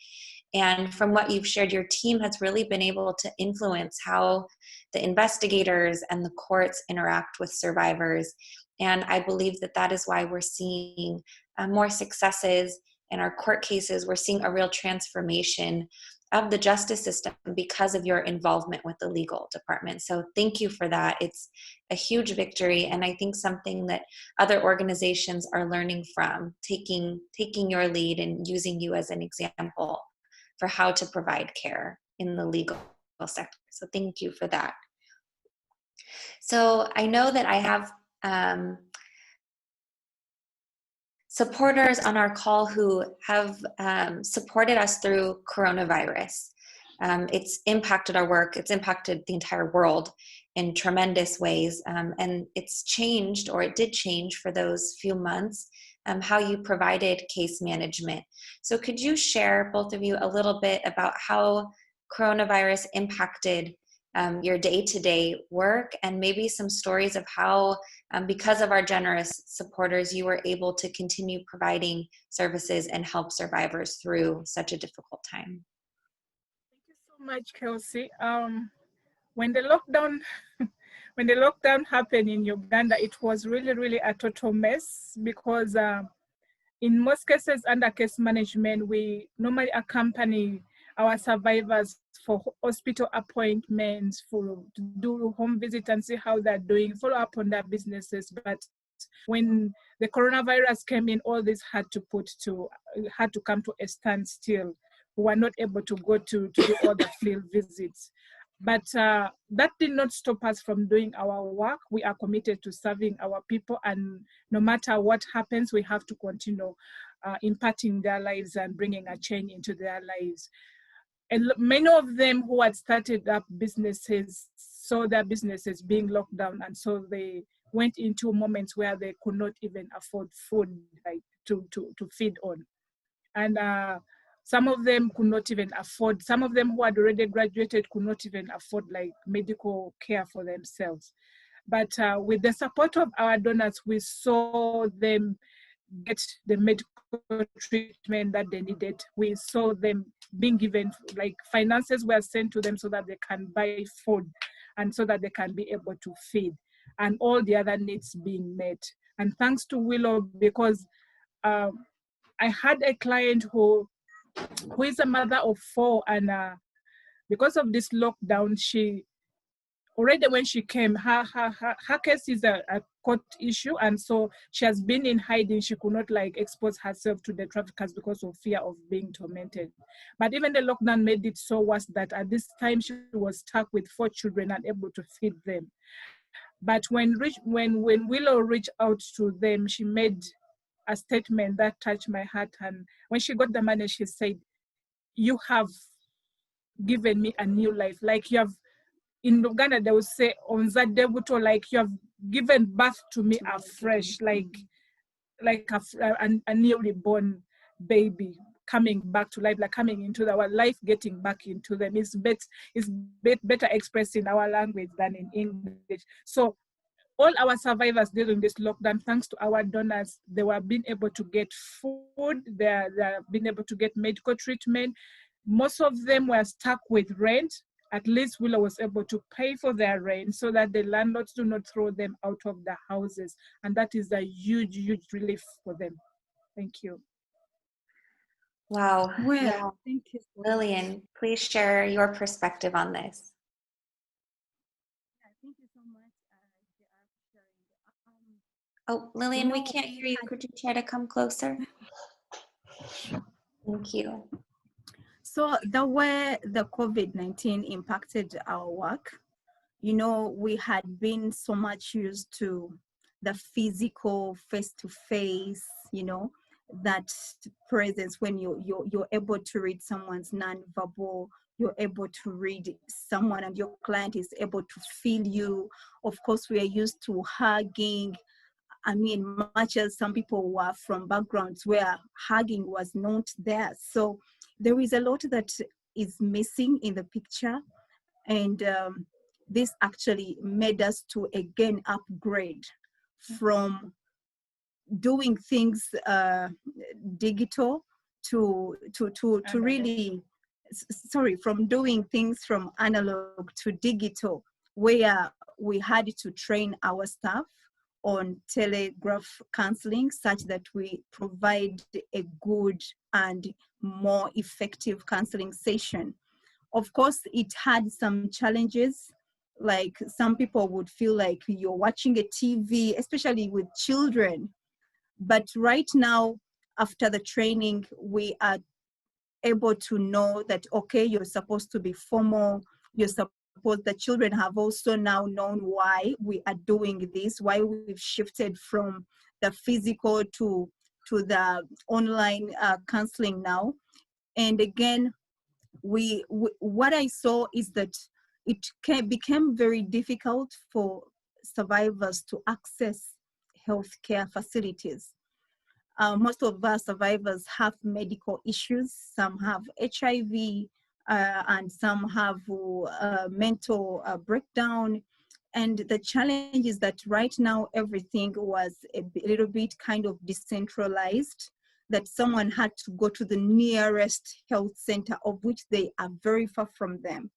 And from what you've shared, your team has really been able to influence how the investigators and the courts interact with survivors. And I believe that that is why we're seeing more successes in our court cases. We're seeing a real transformation of the justice system because of your involvement with the legal department. So thank you for that. It's a huge victory, and I think something that other organizations are learning from, taking your lead and using you as an example for how to provide care in the legal sector. So thank you for that. So I know that I have supporters on our call who have supported us through coronavirus. It's impacted our work. It's impacted the entire world in tremendous ways. And it's changed, or it did change for those few months, how you provided case management. So could you share, both of you, a little bit about how coronavirus impacted your day-to-day work, and maybe some stories of how, because of our generous supporters, you were able to continue providing services and help survivors through such a difficult time? Thank you so much, Kelsey. When the lockdown happened in Uganda, it was really a total mess, because in most cases under case management, we normally accompany our survivors for hospital appointments, to do home visits and see how they're doing, follow up on their businesses. But when the coronavirus came in, all this had to come to a standstill. We were not able to go to do all the field visits. But that did not stop us from doing our work. We are committed to serving our people, and no matter what happens, we have to continue impacting their lives and bringing a change into their lives. And many of them who had started up businesses saw their businesses being locked down, and so they went into moments where they could not even afford food, like to feed on. And some of them could not even afford, some of them who had already graduated could not even afford like medical care for themselves. But with the support of our donors, we saw them get the medical treatment that they needed. We saw them being given, like, finances were sent to them so that they can buy food and so that they can be able to feed. and all the other needs being met. And thanks to Willow, because I had a client who is a mother of 4, and because of this lockdown, she already when she came, her case is a court issue, and so she has been in hiding. She could not like expose herself to the traffickers because of fear of being tormented. But even the lockdown made it so worse that at this time she was stuck with 4 children, unable to feed them. But when Willow reached out to them, she made a statement that touched my heart. And when she got the money, she said, "You have given me a new life. Like you have," in Uganda they will say, "Onza debuto," like you have given birth to me afresh, like a newly born baby coming back to life, like coming into our life, getting back into them. It's better expressed in our language than in English. So all our survivors during this lockdown, thanks to our donors, they were being able to get food, they're being able to get medical treatment. Most of them were stuck with rent. At least Willow was able to pay for their rent so that the landlords do not throw them out of the houses. And that is a huge, huge relief for them. Thank you. Wow. Well, Yeah. thank you so much. Lillian, please share your perspective on this. Yeah, thank you so much, JR, for sharing. Oh, Lillian, we can't hear you. Could you try to come closer? Sure. Thank you. So the way the COVID-19 impacted our work, we had been so much used to the physical face-to-face, that presence when you're able to read someone's nonverbal, you're able to read someone and your client is able to feel you. Of course, we are used to hugging. I mean, much as some people were from backgrounds where hugging was not there. So there is a lot that is missing in the picture. And this actually made us to again upgrade from doing things digital to really, from doing things from analog to digital, where we had to train our staff on telegraph counseling such that we provide a good and more effective counseling session. Of course, it had some challenges. Like some people would feel like you're watching a TV, especially with children. But right now, after the training, we are able to know that, okay, you're supposed to be formal. The children have also now known why we are doing this, why we've shifted from the physical to the online counseling now. And again, what I saw is that it became very difficult for survivors to access healthcare facilities. Most of our survivors have medical issues. Some have HIV, and some have mental breakdown. And the challenge is that right now everything was a little bit kind of decentralized, that someone had to go to the nearest health center, of which they are very far from them.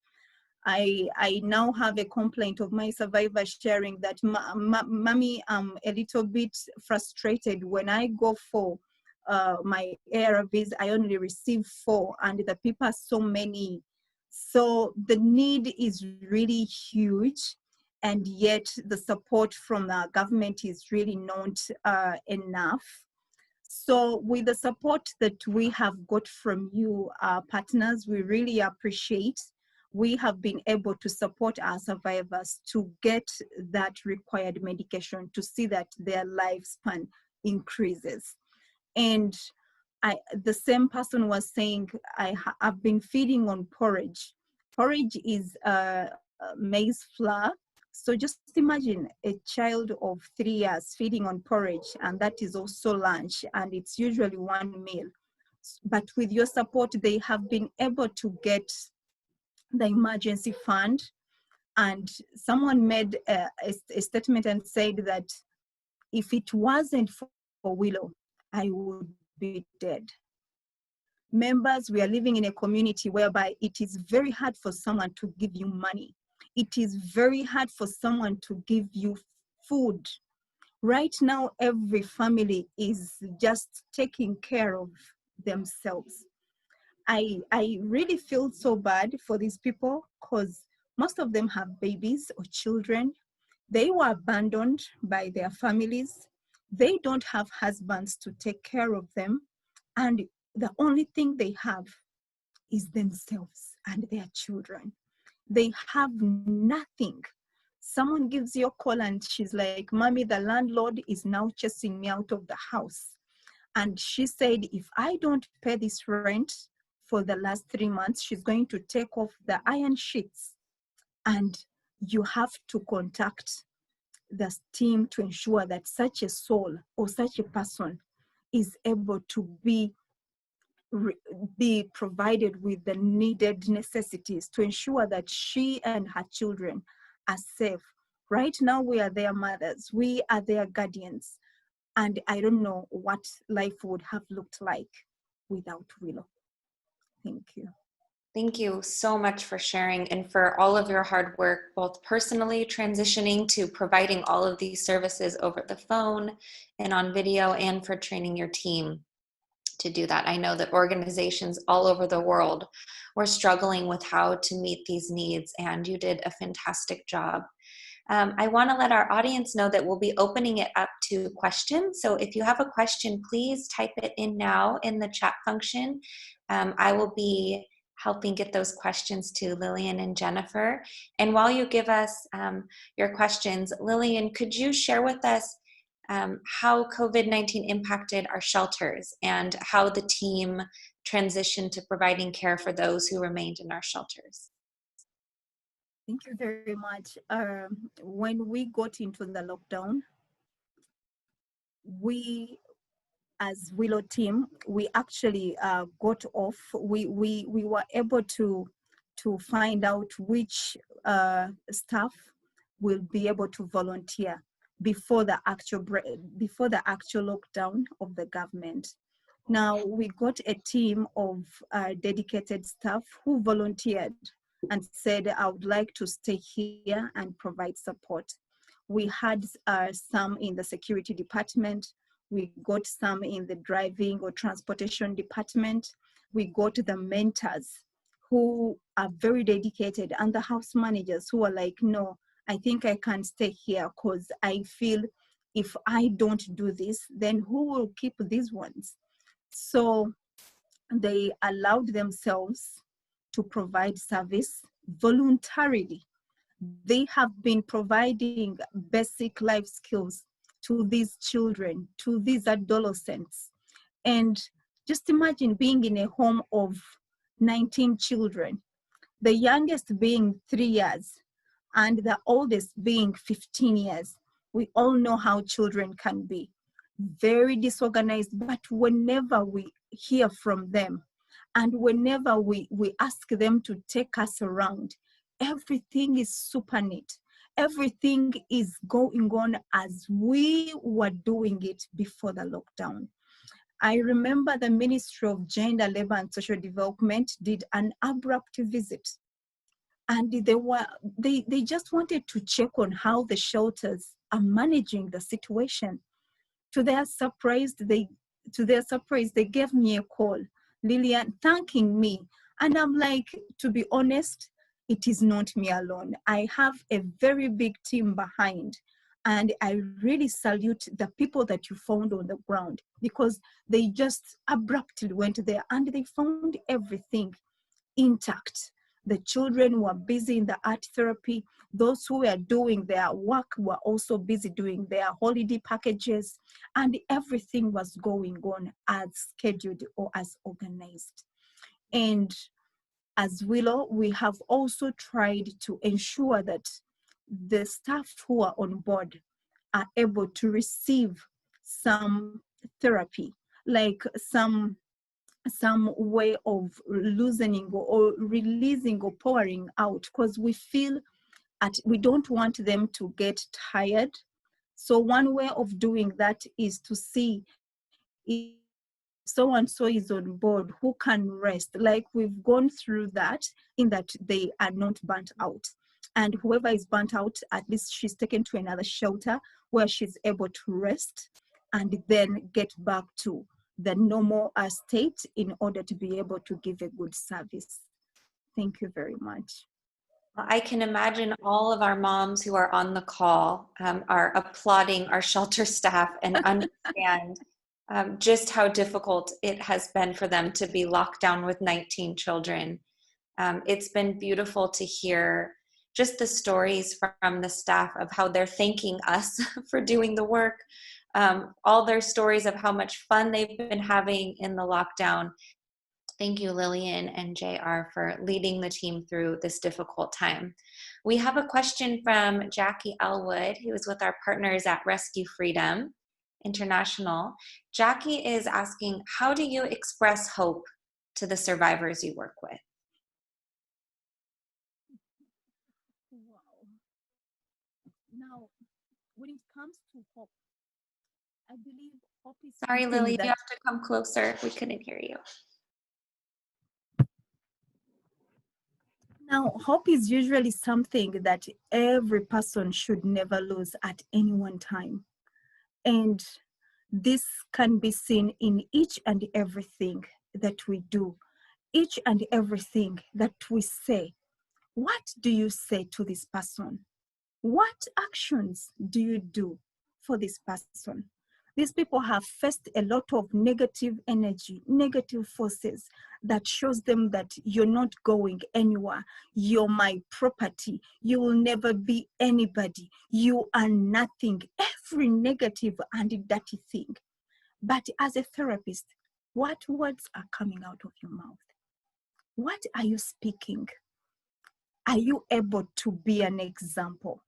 I now have a complaint of my survivor sharing that, mommy, I'm a little bit frustrated. When I go for my ARVs, I only receive 4, and the people are so many. So the need is really huge, and yet the support from the government is really not enough. So with the support that we have got from you, our partners, we really appreciate. We have been able to support our survivors to get that required medication, to see that their lifespan increases. And the same person was saying, I've been feeding on porridge. Porridge is maize flour. So just imagine a child of 3 years feeding on porridge, and that is also lunch, and it's usually 1 meal. But with your support, they have been able to get the emergency fund. And someone made a statement and said that if it wasn't for Willow, I would be dead. Members, we are living in a community whereby it is very hard for someone to give you money. It is very hard for someone to give you food. Right now, every family is just taking care of themselves. I really feel so bad for these people because most of them have babies or children. They were abandoned by their families. They don't have husbands to take care of them. And the only thing they have is themselves and their children. They have nothing. Someone gives you a call and she's like, Mommy, the landlord is now chasing me out of the house. And she said, if I don't pay this rent for the last 3 months, she's going to take off the iron sheets. And you have to contact the team to ensure that such a soul or such a person is able to be provided with the needed necessities to ensure that she and her children are safe. Right now, we are their mothers, we are their guardians, and I don't know what life would have looked like without Willow. Thank you. Thank you so much for sharing and for all of your hard work, both personally transitioning to providing all of these services over the phone and on video, and for training your team to do that. I know that organizations all over the world were struggling with how to meet these needs, and you did a fantastic job. I want to let our audience know that we'll be opening it up to questions. So if you have a question, please type it in now in the chat function. I will be helping get those questions to Lillian and Jennifer. And while you give us your questions, Lillian, could you share with us how COVID-19 impacted our shelters and how the team transitioned to providing care for those who remained in our shelters? Thank you very much. When we got into the lockdown, we, as Willow team, we actually got off. We were able to find out which staff will be able to volunteer before the actual lockdown of the government. Now we got a team of dedicated staff who volunteered and said, I would like to stay here and provide support. We had some in the security department. We got some in the driving or transportation department. We got the mentors who are very dedicated, and the house managers who are like, no, I think I can stay here because I feel if I don't do this, then who will keep these ones? So they allowed themselves to provide service voluntarily. They have been providing basic life skills to these children, to these adolescents. And just imagine being in a home of 19 children, the youngest being 3 years and the oldest being 15 years. We all know how children can be. Very disorganized, but whenever we hear from them and whenever we ask them to take us around, everything is super neat. Everything is going on as we were doing it before the lockdown. I remember the Ministry of Gender, Labor and Social Development did an abrupt visit, and they just wanted to check on how the shelters are managing the situation. To their surprise, they gave me a call, Lillian, thanking me. And I'm like, to be honest, it is not me alone. I have a very big team behind. And I really salute the people that you found on the ground, because they just abruptly went there and they found everything intact. The children were busy in the art therapy. Those who were doing their work were also busy doing their holiday packages, and everything was going on as scheduled or as organized. And as Willow, we have also tried to ensure that the staff who are on board are able to receive some therapy, like some way of loosening or releasing or pouring out, because we don't want them to get tired. So one way of doing that is to see if so and so is on board who can rest. Like we've gone through that, in that they are not burnt out. And whoever is burnt out, at least she's taken to another shelter where she's able to rest and then get back to the normal state in order to be able to give a good service. Thank you very much. I can imagine all of our moms who are on the call are applauding our shelter staff and understand just how difficult it has been for them to be locked down with 19 children. It's been beautiful to hear just the stories from the staff of how they're thanking us for doing the work, all their stories of how much fun they've been having in the lockdown. Thank you, Lillian and JR, for leading the team through this difficult time. We have a question from Jackie Elwood, who is with our partners at Rescue Freedom International. Jackie is asking, how do you express hope to the survivors you work with? Wow. Now, when it comes to hope, I believe hope is Sorry, something Lily, that... you have to come closer. We couldn't hear you. Now, hope is usually something that every person should never lose at any one time. And this can be seen in each and everything that we do, each and everything that we say. What do you say to this person? What actions do you do for this person? These people have faced a lot of negative energy, negative forces that shows them that you're not going anywhere. You're my property. You will never be anybody. You are nothing. Every negative and dirty thing. But as a therapist, what words are coming out of your mouth? What are you speaking? Are you able to be an example?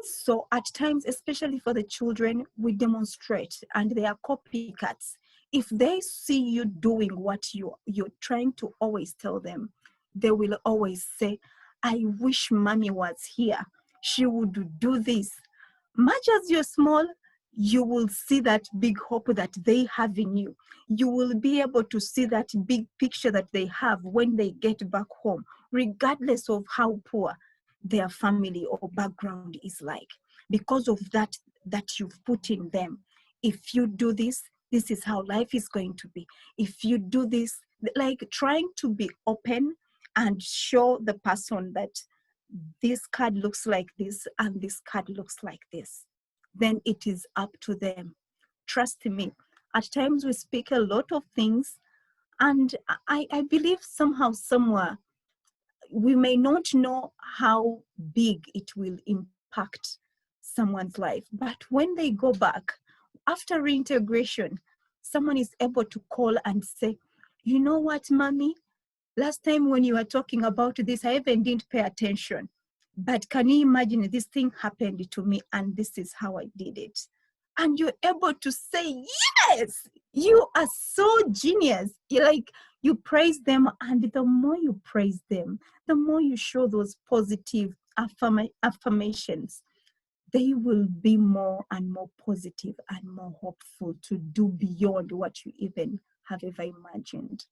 So at times, especially for the children, we demonstrate and they are copycats. If they see you doing what you're trying to always tell them, they will always say, I wish mommy was here. She would do this. Much as you're small, you will see that big hope that they have in you. You will be able to see that big picture that they have when they get back home, regardless of how poor their family or background is like. Because of that you've put in them. If you do this, this is how life is going to be. If you do this, like trying to be open and show the person that this card looks like this and this card looks like this, then it is up to them. Trust me, at times we speak a lot of things, and I believe somehow, somewhere, we may not know how big it will impact someone's life. But when they go back, after reintegration, someone is able to call and say, you know what, mommy? Last time when you were talking about this, I even didn't pay attention. But can you imagine this thing happened to me and this is how I did it? And you're able to say, yes, you are so genius. You praise them, and the more you praise them, the more you show those positive affirmations, they will be more and more positive and more hopeful to do beyond what you even have ever imagined.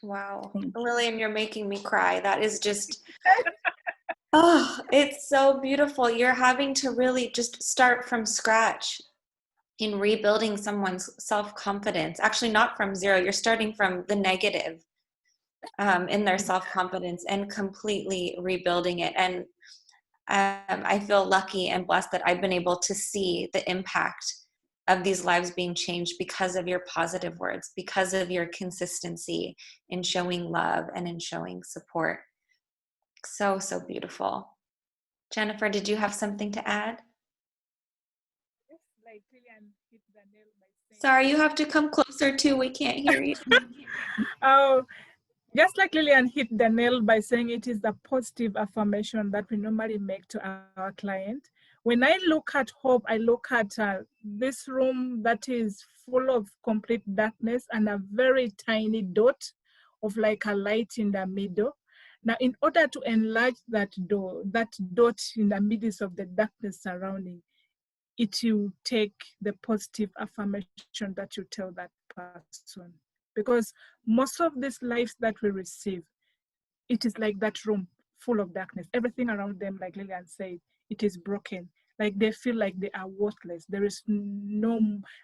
Wow. Lillian, you're making me cry. That is just, it's so beautiful. You're having to really just start from scratch in rebuilding someone's self-confidence. Actually, not from zero. You're starting from the negative in their self-confidence and completely rebuilding it. And I feel lucky and blessed that I've been able to see the impact of these lives being changed because of your positive words, because of your consistency in showing love and in showing support. So, so beautiful. Jennifer, did you have something to add? Yes, like Lillian hit the nail by saying. Sorry, you have to come closer too. We can't hear you. Oh, just like Lillian hit the nail by saying it is the positive affirmation that we normally make to our client. When I look at hope, I look at this room that is full of complete darkness and a very tiny dot of like a light in the middle. Now, in order to enlarge that dot in the midst of the darkness surrounding, it will take the positive affirmation that you tell that person. Because most of these lives that we receive, it is like that room full of darkness. Everything around them, like Lillian said, it is broken. Like they feel like they are worthless. There is no,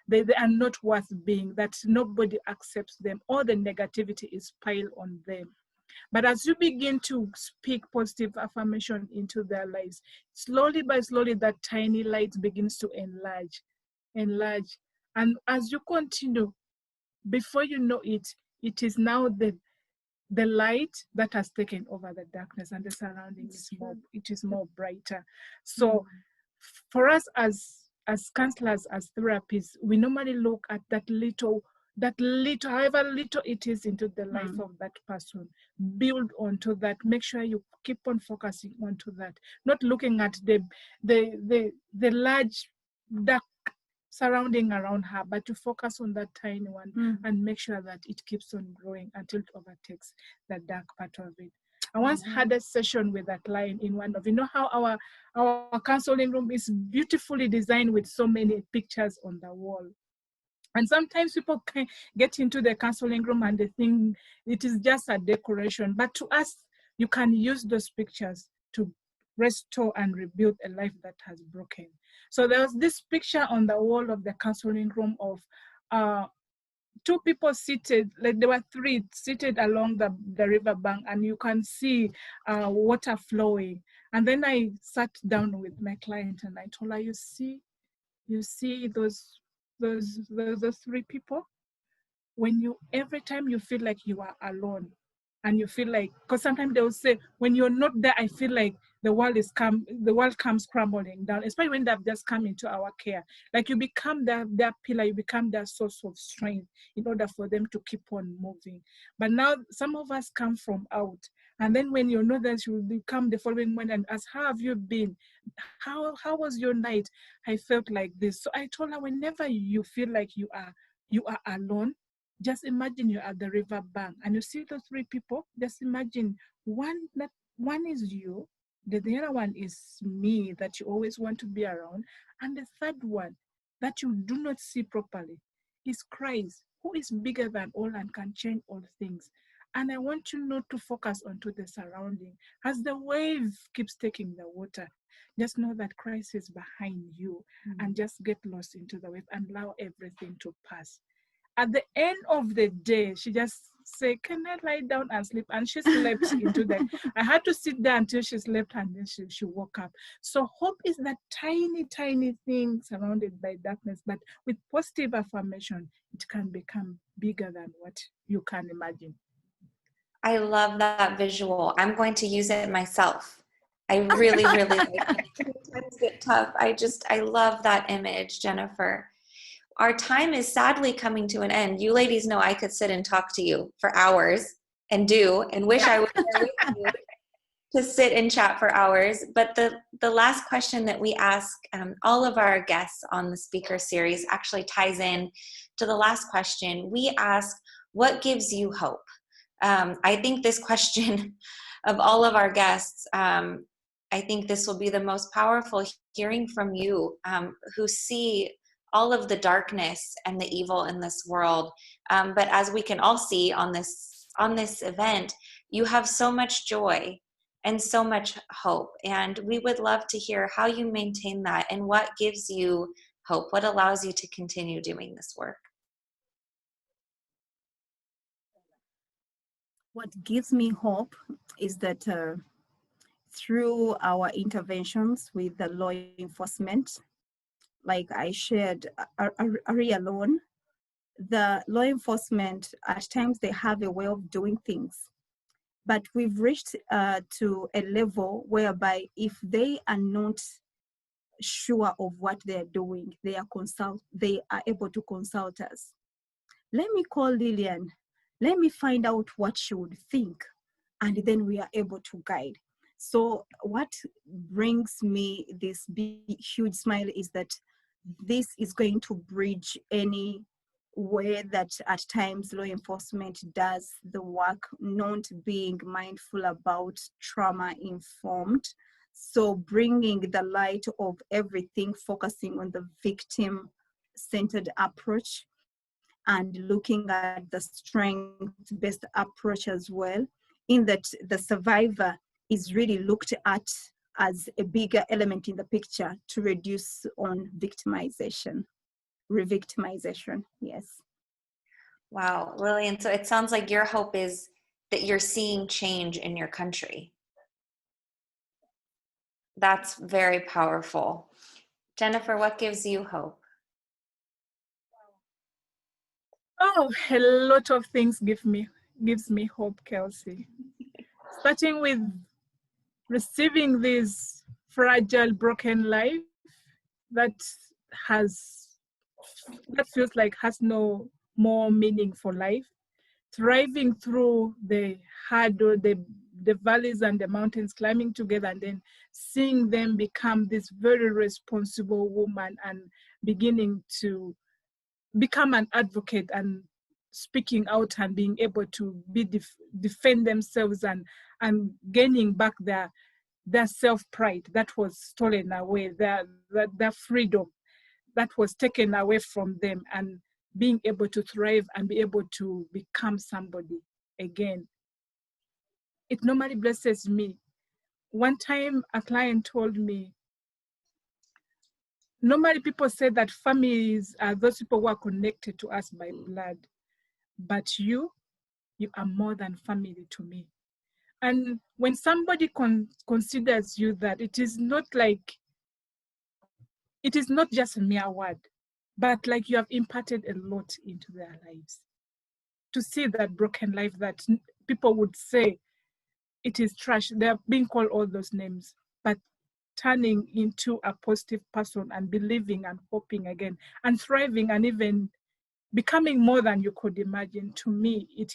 they are not worth being, that nobody accepts them. All the negativity is piled on them. But as you begin to speak positive affirmation into their lives, slowly by slowly, that tiny light begins to enlarge. And as you continue, before you know it, it is now the light that has taken over the darkness, and the surrounding is more brighter. So for us as counselors, as therapists, we normally look at that little, however little it is, into the life of that person. Build onto that. Make sure you keep on focusing onto that, not looking at the large dark surrounding around her, but to focus on that tiny one and make sure that it keeps on growing until it overtakes the dark part of it. I once had a session with a client in one of, how our counseling room is beautifully designed with so many pictures on the wall. And sometimes people can get into the counseling room and they think it is just a decoration. But to us, you can use those pictures to restore and rebuild a life that has broken. So there was this picture on the wall of the counseling room of two people seated, like there were three seated along the river bank, and you can see water flowing. And then I sat down with my client and I told her, you see those three people? Every time you feel like you are alone, and you feel like, because sometimes they will say, when you're not there, I feel like the world comes crumbling down, especially when they've just come into our care. Like you become their pillar, you become their source of strength in order for them to keep on moving. But now some of us come from out, and then when you know that, you will become the following morning and ask, how have you been? How was your night? I felt like this. So I told her, whenever you feel like you are alone, just imagine you're at the river bank and you see those three people. Just imagine one is you, the other one is me that you always want to be around, and the third one that you do not see properly is Christ, who is bigger than all and can change all things. And I want you not to focus onto the surrounding. As the wave keeps taking the water, just know that Christ is behind you, and just get lost into the wave and allow everything to pass. At the end of the day, she just said, can I lie down and sleep? And she slept into that. I had to sit there until she slept, and then she woke up. So hope is that tiny, tiny thing surrounded by darkness, but with positive affirmation, it can become bigger than what you can imagine. I love that visual. I'm going to use it myself. I really, really like it. Times get tough. I love that image, Jennifer. Our time is sadly coming to an end. You ladies know I could sit and talk to you for hours and wish I was there with you to sit and chat for hours. But the last question that we ask all of our guests on the speaker series actually ties in to the last question. We ask, what gives you hope? I think this question of all of our guests, I think this will be the most powerful, hearing from you who see all of the darkness and the evil in this world. But as we can all see on this event, you have so much joy and so much hope. And we would love to hear how you maintain that and what gives you hope, what allows you to continue doing this work. What gives me hope is that through our interventions with the law enforcement, like I shared earlier alone, the law enforcement, at times they have a way of doing things, but we've reached to a level whereby if they are not sure of what they're doing, they are able to consult us. Let me call Lillian. Let me find out what she would think, and then we are able to guide. So what brings me this big, huge smile is that this is going to bridge any way that at times law enforcement does the work, not being mindful about trauma informed. So bringing the light of everything, focusing on the victim-centered approach and looking at the strength-based approach as well, in that the survivor is really looked at as a bigger element in the picture to reduce on victimization, re-victimization, yes. Wow, Lillian, so it sounds like your hope is that you're seeing change in your country. That's very powerful. Jennifer, what gives you hope? Oh, a lot of things gives me hope, Kelsey. Starting with receiving this fragile, broken life that feels like has no more meaning for life. Thriving through the the valleys and the mountains, climbing together, and then seeing them become this very responsible woman and beginning to become an advocate and speaking out and being able to defend themselves and gaining back their self-pride that was stolen away, their freedom that was taken away from them, and being able to thrive and be able to become somebody again. It normally blesses me. One time a client told me, normally people say that families are those people who are connected to us by blood, but you are more than family to me. And when somebody considers you that, it is not just a mere word, but like you have imparted a lot into their lives. To see that broken life that people would say it is trash, they are being called all those names, but turning into a positive person and believing and hoping again and thriving and even becoming more than you could imagine. To me, it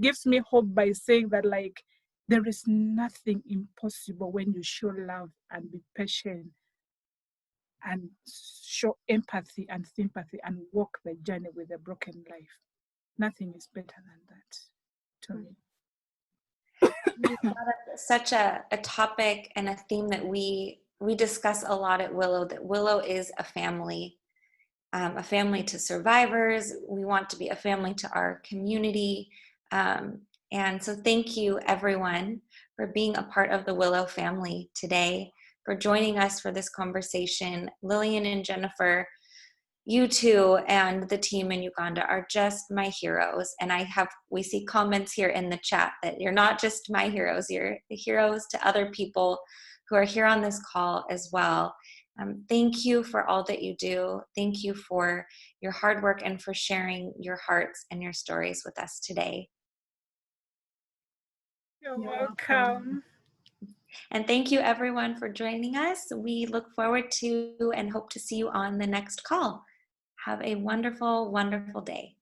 gives me hope by saying that like there is nothing impossible when you show love and be patient and show empathy and sympathy and walk the journey with a broken life. Nothing is better than that to me. You brought up such a topic and a theme that we discuss a lot at Willow, that Willow is a family to survivors. We want to be a family to our community. And so thank you everyone for being a part of the Willow family today, for joining us for this conversation. Lillian and Jennifer, you two and the team in Uganda are just my heroes. And we see comments here in the chat that you're not just my heroes, you're the heroes to other people who are here on this call as well. Thank you for all that you do. Thank you for your hard work and for sharing your hearts and your stories with us today. You're welcome. And thank you everyone for joining us. We look forward to and hope to see you on the next call. Have a wonderful, wonderful day.